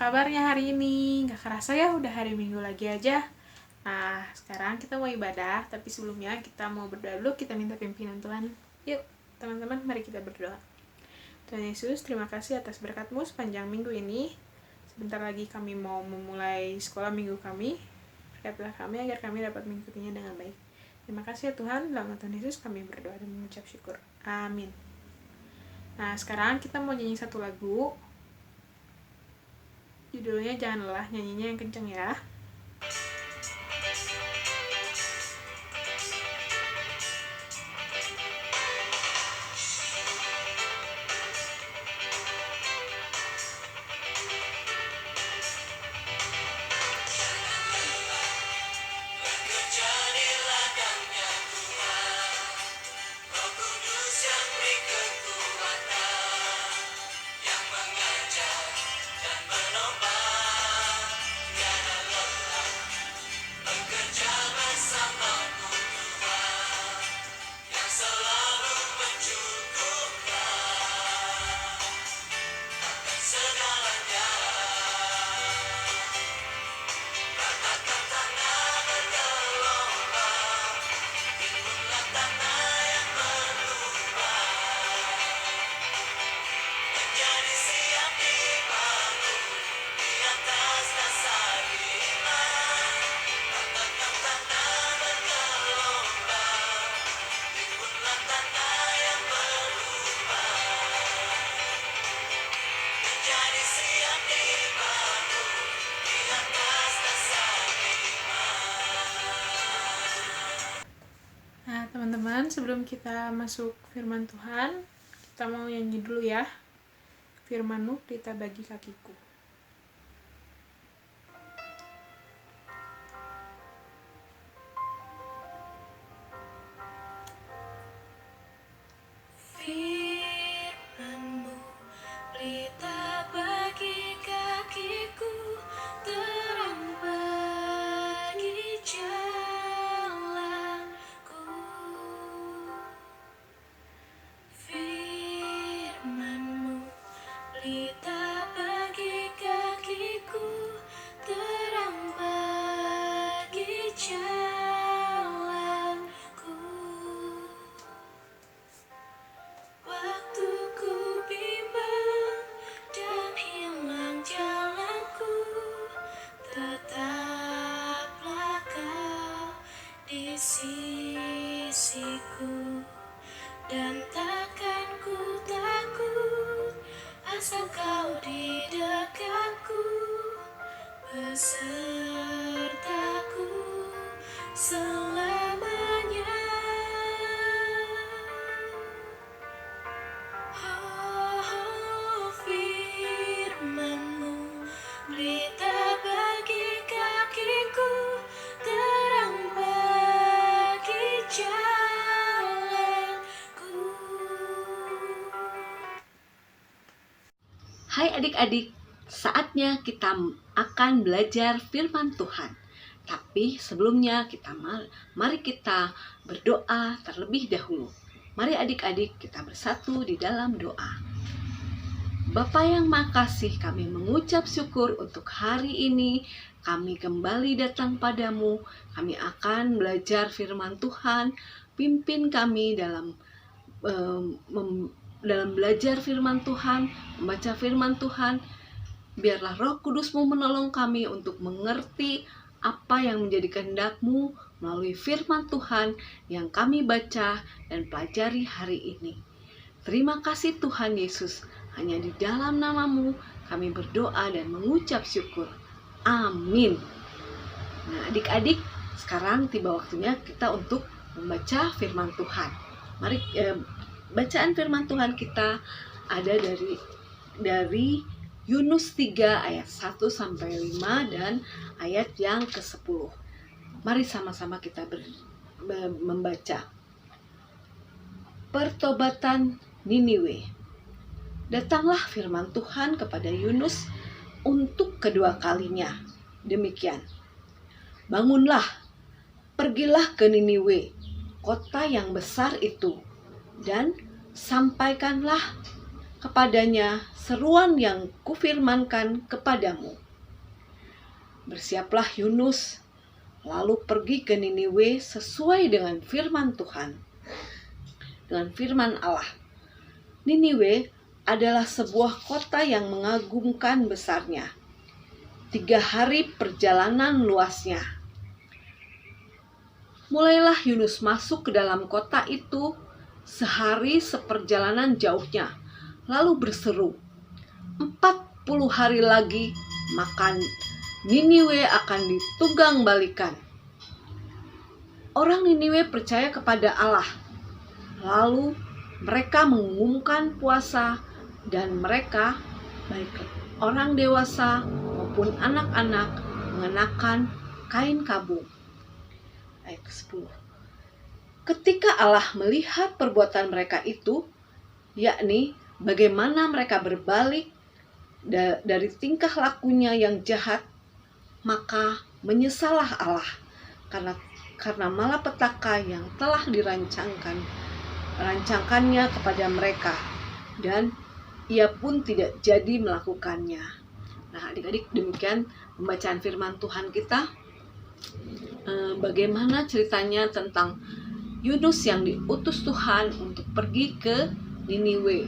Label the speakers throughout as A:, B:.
A: kabarnya hari ini? Gak kerasa ya udah hari Minggu lagi aja. Nah, sekarang kita mau ibadah, tapi sebelumnya kita mau berdoa dulu, kita minta pimpinan Tuhan. Yuk, teman-teman, mari kita berdoa. Tuhan Yesus, terima kasih atas berkat-Mu sepanjang minggu ini. Sebentar lagi kami mau memulai sekolah minggu kami. Berkatilah kami agar kami dapat mengikutinya dengan baik. Terima kasih ya Tuhan, dalam nama Tuhan Yesus kami berdoa dan mengucap syukur. Amin. Nah, sekarang kita mau nyanyi satu lagu. Judulnya Jangan Lelah, nyanyinya yang kenceng ya. Nah, teman-teman, sebelum kita masuk firman Tuhan, kita mau nyanyi dulu ya. Firman-Mu pelita bagi kakiku.
B: Firman-Mu pelita bagi kakiku, terang bagi jalanku. Firman-Mu pelita bagi kakiku, terang bagi jalanku. Waktuku bimbang dan hilang jalanku, tetaplah Kau di sisiku, dan takkan ku takut asal Kau di dekatku, besertaku selamanya. Firman-Mu pelita bagi kakiku, terang bagi jalanku.
C: Hai adik-adik, saatnya kita akan belajar firman Tuhan. Tapi sebelumnya mari kita berdoa terlebih dahulu. Mari adik-adik kita bersatu di dalam doa. Bapa yang makasih, kami mengucap syukur untuk hari ini. Kami kembali datang padamu. Kami akan belajar firman Tuhan. Pimpin kami dalam belajar firman Tuhan, membaca firman Tuhan. Biarlah Roh Kudus-Mu menolong kami untuk mengerti apa yang menjadi kehendak-Mu melalui firman Tuhan yang kami baca dan pelajari hari ini. Terima kasih Tuhan Yesus, hanya di dalam nama-Mu kami berdoa dan mengucap syukur. Amin. Nah adik-adik, sekarang tiba waktunya kita untuk membaca firman Tuhan. Mari bacaan firman Tuhan kita ada dari Yunus 3 ayat 1-5 dan ayat yang ke-10. Mari sama-sama kita membaca. Pertobatan Niniwe. Datanglah firman Tuhan kepada Yunus untuk kedua kalinya. Demikian. Bangunlah, pergilah ke Niniwe, kota yang besar itu, dan sampaikanlah kepadanya seruan yang kufirmankan kepadamu. Bersiaplah Yunus, lalu pergi ke Niniwe sesuai dengan firman Tuhan. Dengan firman Allah. Niniwe adalah sebuah kota yang mengagumkan besarnya. 3 hari perjalanan luasnya. Mulailah Yunus masuk ke dalam kota itu sehari seperjalanan jauhnya, lalu berseru, 40 hari lagi maka Niniwe akan ditunggang balikan. Orang Niniwe percaya kepada Allah, lalu mereka mengumumkan puasa dan mereka, baik orang dewasa maupun anak-anak, mengenakan kain kabung. Ayat 10. Ketika Allah melihat perbuatan mereka itu, yakni bagaimana mereka berbalik dari tingkah lakunya yang jahat, maka menyesallah Allah karena malapetaka yang telah rancangkannya kepada mereka, dan ia pun tidak jadi melakukannya. Nah, adik-adik, demikian pembacaan firman Tuhan kita. Bagaimana ceritanya tentang Yunus yang diutus Tuhan untuk pergi ke Niniwe.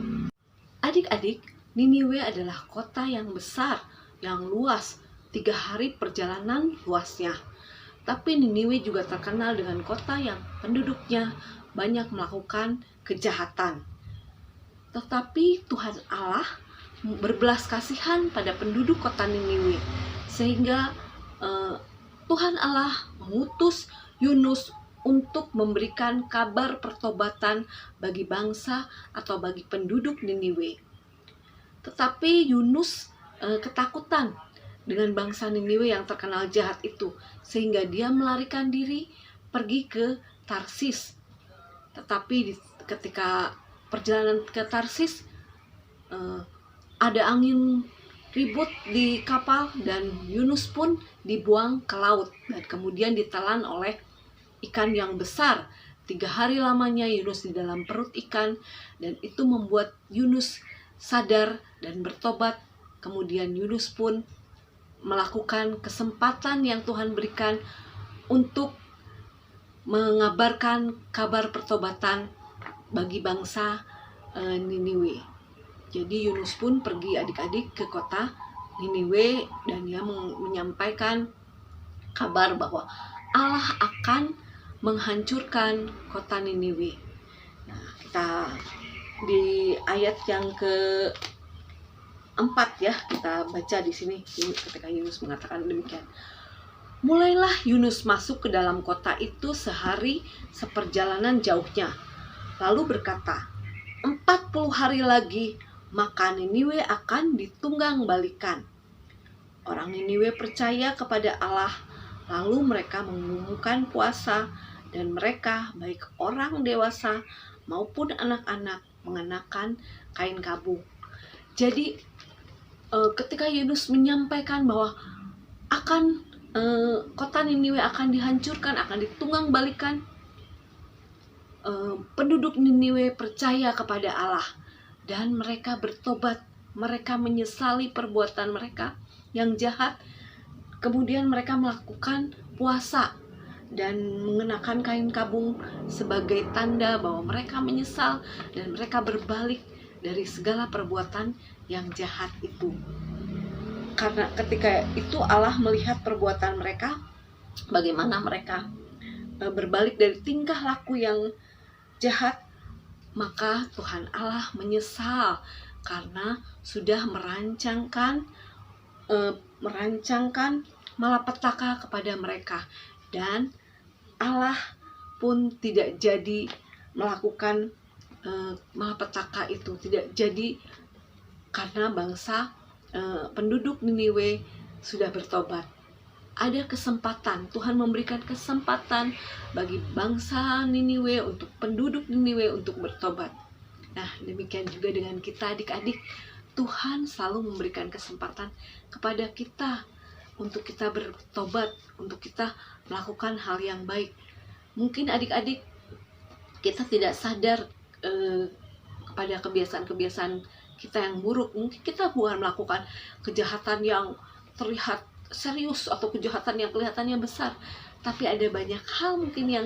C: Adik-adik, Niniwe adalah kota yang besar, yang luas, 3 hari perjalanan luasnya. Tapi Niniwe juga terkenal dengan kota yang penduduknya banyak melakukan kejahatan. Tetapi Tuhan Allah berbelas kasihan pada penduduk kota Niniwe, sehingga Tuhan Allah mengutus Yunus untuk memberikan kabar pertobatan bagi bangsa atau bagi penduduk Niniwe. Tetapi Yunus ketakutan dengan bangsa Niniwe yang terkenal jahat itu, sehingga dia melarikan diri pergi ke Tarsis. Tetapi ketika perjalanan ke Tarsis, ada angin ribut di kapal dan Yunus pun dibuang ke laut dan kemudian ditelan oleh ikan yang besar. 3 hari lamanya Yunus di dalam perut ikan, dan itu membuat Yunus sadar dan bertobat. Kemudian Yunus pun melakukan kesempatan yang Tuhan berikan untuk mengabarkan kabar pertobatan bagi bangsa Niniwe. Jadi Yunus pun pergi adik-adik ke kota Niniwe dan dia menyampaikan kabar bahwa Allah akan menghancurkan kota Niniwe. Nah, kita di ayat yang ke-4 ya, kita baca di sini ketika Yunus mengatakan demikian. Mulailah Yunus masuk ke dalam kota itu sehari seperjalanan jauhnya, lalu berkata, 40 hari lagi maka Niniwe akan ditunggang balikan. Orang Niniwe percaya kepada Allah, lalu mereka mengumumkan puasa, dan mereka, baik orang dewasa maupun anak-anak, mengenakan kain kabung. Jadi ketika Yunus menyampaikan bahwa kota Niniwe akan dihancurkan, akan ditunggang balikan, penduduk Niniwe percaya kepada Allah dan mereka bertobat. Mereka menyesali perbuatan mereka yang jahat. Kemudian mereka melakukan puasa dan mengenakan kain kabung sebagai tanda bahwa mereka menyesal dan mereka berbalik dari segala perbuatan yang jahat itu. Karena ketika itu Allah melihat perbuatan mereka, bagaimana mereka berbalik dari tingkah laku yang jahat, maka Tuhan Allah menyesal karena sudah merancangkan malapetaka kepada mereka, dan Allah pun tidak jadi melakukan malapetaka itu, tidak jadi karena bangsa penduduk Niniwe sudah bertobat. Ada kesempatan, Tuhan memberikan kesempatan bagi bangsa Niniwe, untuk penduduk Niniwe untuk bertobat. Nah, demikian juga dengan kita adik-adik. Tuhan selalu memberikan kesempatan kepada kita untuk kita bertobat, untuk kita melakukan hal yang baik. Mungkin adik-adik kita tidak sadar kepada kebiasaan-kebiasaan kita yang buruk. Mungkin kita bukan melakukan kejahatan yang terlihat serius atau kejahatan yang kelihatannya besar, tapi ada banyak hal mungkin yang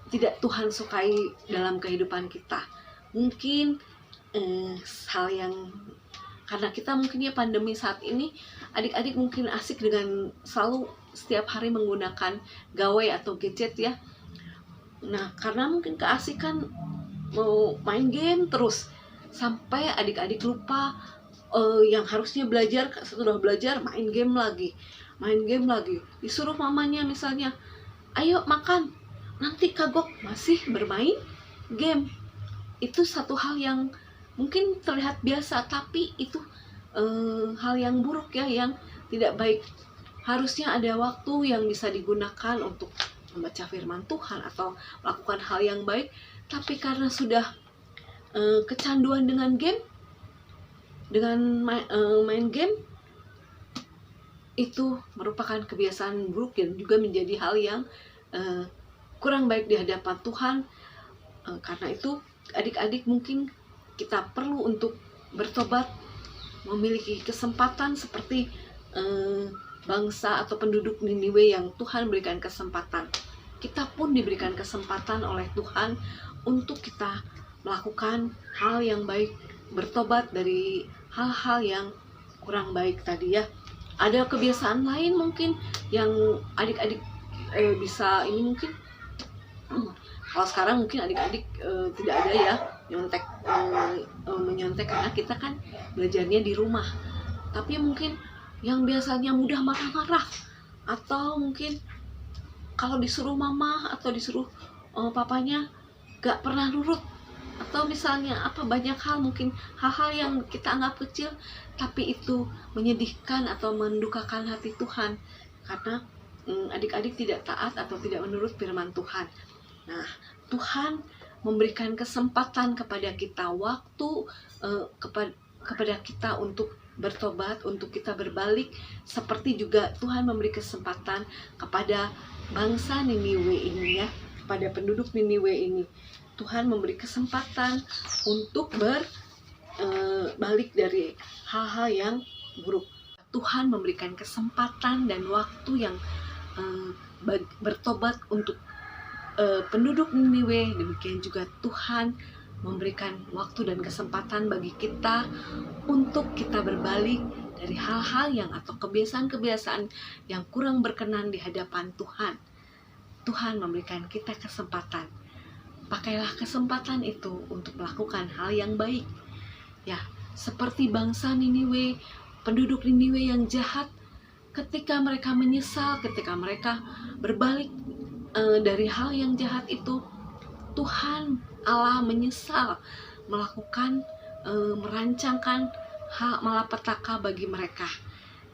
C: tidak Tuhan sukai dalam kehidupan kita. Mungkin hal yang karena kita mungkin ya pandemi saat ini, adik-adik mungkin asik dengan selalu setiap hari menggunakan gawai atau gadget ya. Nah, karena mungkin keasikan mau main game terus, sampai adik-adik lupa yang harusnya belajar. Setelah belajar main game lagi, disuruh mamanya misalnya, ayo makan, nanti kagok, masih bermain game. Itu satu hal yang mungkin terlihat biasa, tapi itu hal yang buruk ya, yang tidak baik. Harusnya ada waktu yang bisa digunakan untuk membaca firman Tuhan atau melakukan hal yang baik, tapi karena sudah kecanduan dengan game, dengan main game, itu merupakan kebiasaan buruk dan juga menjadi hal yang kurang baik di hadapan Tuhan. Karena itu adik-adik mungkin kita perlu untuk bertobat, memiliki kesempatan seperti bangsa atau penduduk Niniwe yang Tuhan berikan kesempatan. Kita pun diberikan kesempatan oleh Tuhan untuk kita melakukan hal yang baik, bertobat dari hal-hal yang kurang baik tadi ya. Ada kebiasaan lain mungkin yang adik-adik bisa ini mungkin kalau sekarang mungkin adik-adik tidak ada ya menyontek karena kita kan belajarnya di rumah. Tapi mungkin yang biasanya mudah marah-marah, atau mungkin kalau disuruh mama atau disuruh papanya gak pernah nurut, atau misalnya banyak hal, mungkin hal-hal yang kita anggap kecil tapi itu menyedihkan atau mendukakan hati Tuhan karena adik-adik tidak taat atau tidak menurut firman Tuhan. Nah, Tuhan memberikan kesempatan kepada kita, waktu kepada kita untuk bertobat, untuk kita berbalik, seperti juga Tuhan memberi kesempatan kepada bangsa Niniwe ini ya, kepada penduduk Niniwe ini. Tuhan memberi kesempatan untuk berbalik dari hal-hal yang buruk. Tuhan memberikan kesempatan dan waktu yang bertobat untuk penduduk Niniwe. Demikian juga Tuhan memberikan waktu dan kesempatan bagi kita untuk kita berbalik dari hal-hal yang atau kebiasaan-kebiasaan yang kurang berkenan di hadapan Tuhan. Tuhan memberikan kita kesempatan. Pakailah kesempatan itu untuk melakukan hal yang baik. Ya, seperti bangsa Niniwe, penduduk Niniwe yang jahat, ketika mereka menyesal, ketika mereka berbalik dari hal yang jahat itu, Tuhan Allah menyesal melakukan merancangkan malapetaka bagi mereka.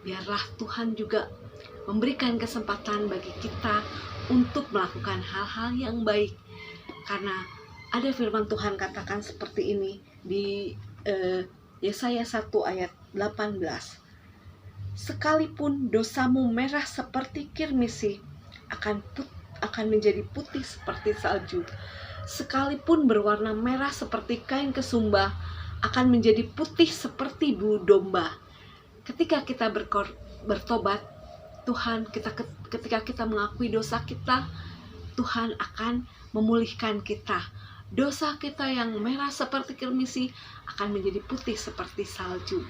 C: Biarlah Tuhan juga memberikan kesempatan bagi kita untuk melakukan hal-hal yang baik, karena ada firman Tuhan katakan seperti ini di Yesaya 1 ayat 18. Sekalipun dosamu merah seperti kirmisi, akan menjadi putih seperti salju. Sekalipun berwarna merah seperti kain kesumba, akan menjadi putih seperti bulu domba. Ketika kita bertobat, Tuhan, ketika kita mengakui dosa kita, Tuhan akan memulihkan kita. Dosa kita yang merah seperti kirmisi akan menjadi putih seperti salju.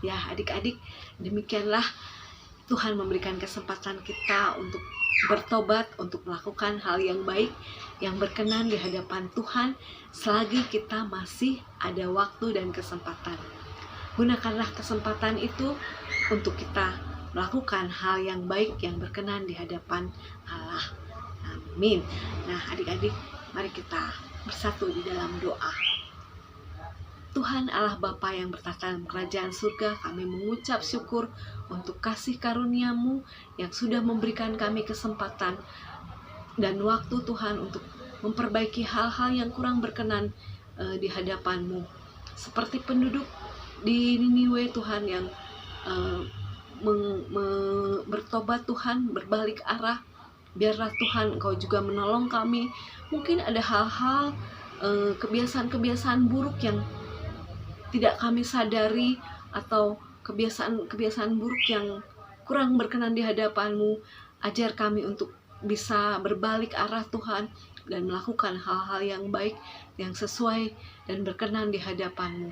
C: Ya, adik-adik, demikianlah Tuhan memberikan kesempatan kita untuk bertobat, untuk melakukan hal yang baik, yang berkenan di hadapan Tuhan, selagi kita masih ada waktu dan kesempatan. Gunakanlah kesempatan itu untuk kita melakukan hal yang baik, yang berkenan di hadapan Allah. Amin. Nah, adik-adik, mari kita bersatu di dalam doa. Tuhan Allah Bapa yang bertata dalam kerajaan surga, kami mengucap syukur untuk kasih karunia-Mu yang sudah memberikan kami kesempatan dan waktu Tuhan untuk memperbaiki hal-hal yang kurang berkenan di hadapan-Mu. Seperti penduduk di Niniwe Tuhan yang bertobat Tuhan, berbalik arah. Biarlah Tuhan Engkau juga menolong kami. Mungkin ada hal-hal kebiasaan-kebiasaan buruk yang tidak kami sadari atau kebiasaan-kebiasaan buruk yang kurang berkenan di hadapan-Mu. Ajar kami untuk bisa berbalik arah Tuhan dan melakukan hal-hal yang baik, yang sesuai dan berkenan di hadapan-Mu.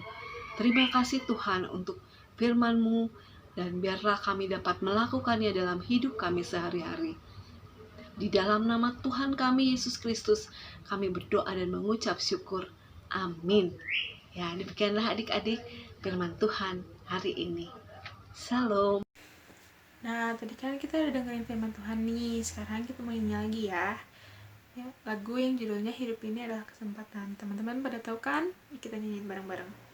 C: Terima kasih Tuhan untuk firman-Mu, dan biarlah kami dapat melakukannya dalam hidup kami sehari-hari. Di dalam nama Tuhan kami Yesus Kristus, kami berdoa dan mengucap syukur. Amin. Ya, demikianlah adik-adik firman Tuhan hari ini. Shalom.
A: Nah, tadi kan kita udah dengerin firman Tuhan nih. Sekarang kita mau nyanyi lagi ya. Ya, lagu yang judulnya Hidup Ini Adalah Kesempatan. Teman-teman pada tahu kan? Kita nyanyiin bareng-bareng.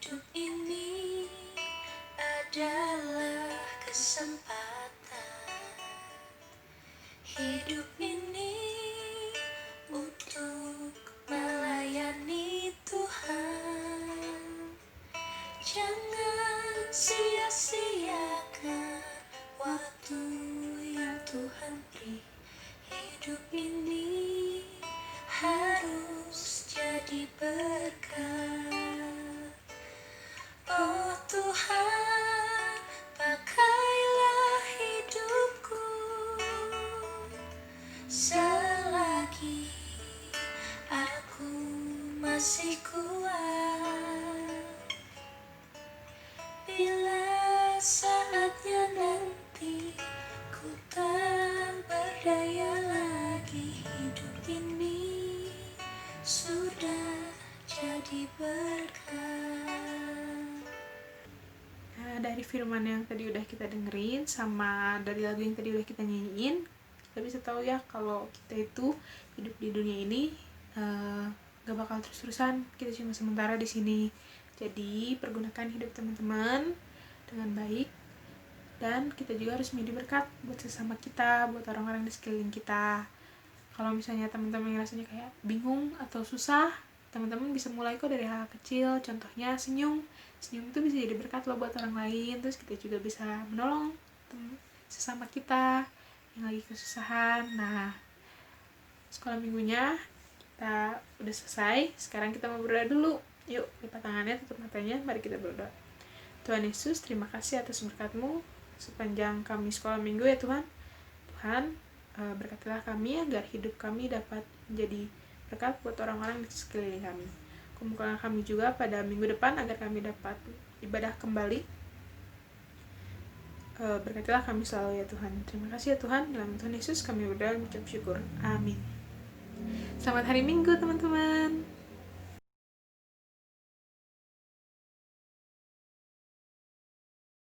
B: Hidup ini adalah kesempatan. Hidup ini untuk melayani Tuhan. Jangan sia-siakan waktu yang Tuhan beri. Hidup ini harus jadi berkat. Oh Tuhan, pakailah hidupku selagi aku masih kuat. Bila saatnya nanti ku tak berdaya lagi, hidup ini sudah jadi berkat.
A: Nah, dari firman yang tadi udah kita dengerin sama dari lagu yang tadi udah kita nyanyiin, kita bisa tahu ya kalau kita itu hidup di dunia ini gak bakal terus-terusan. Kita cuma sementara di sini. Jadi pergunakan hidup teman-teman dengan baik, dan kita juga harus menjadi berkat buat sesama kita, buat orang-orang di sekeliling kita. Kalau misalnya teman-teman rasanya kayak bingung atau susah, teman-teman bisa mulai kok dari hal kecil. Contohnya senyum itu bisa jadi berkat loh buat orang lain. Terus kita juga bisa menolong sesama kita yang lagi kesusahan. Nah, sekolah minggunya kita udah selesai. Sekarang kita mau berdoa dulu. Yuk, lipat tangannya, tutup matanya, mari kita berdoa. Tuhan Yesus, terima kasih atas berkat-Mu sepanjang kami sekolah minggu ya Tuhan. Tuhan, berkatilah kami agar hidup kami dapat menjadi berkat buat orang-orang di sekeliling kami. Kumpulkan kami juga pada minggu depan agar kami dapat ibadah kembali. Berkatilah kami selalu ya Tuhan. Terima kasih ya Tuhan. Dalam Tuhan Yesus kami berdoa dan mengucap syukur. Amin. Selamat hari Minggu teman-teman.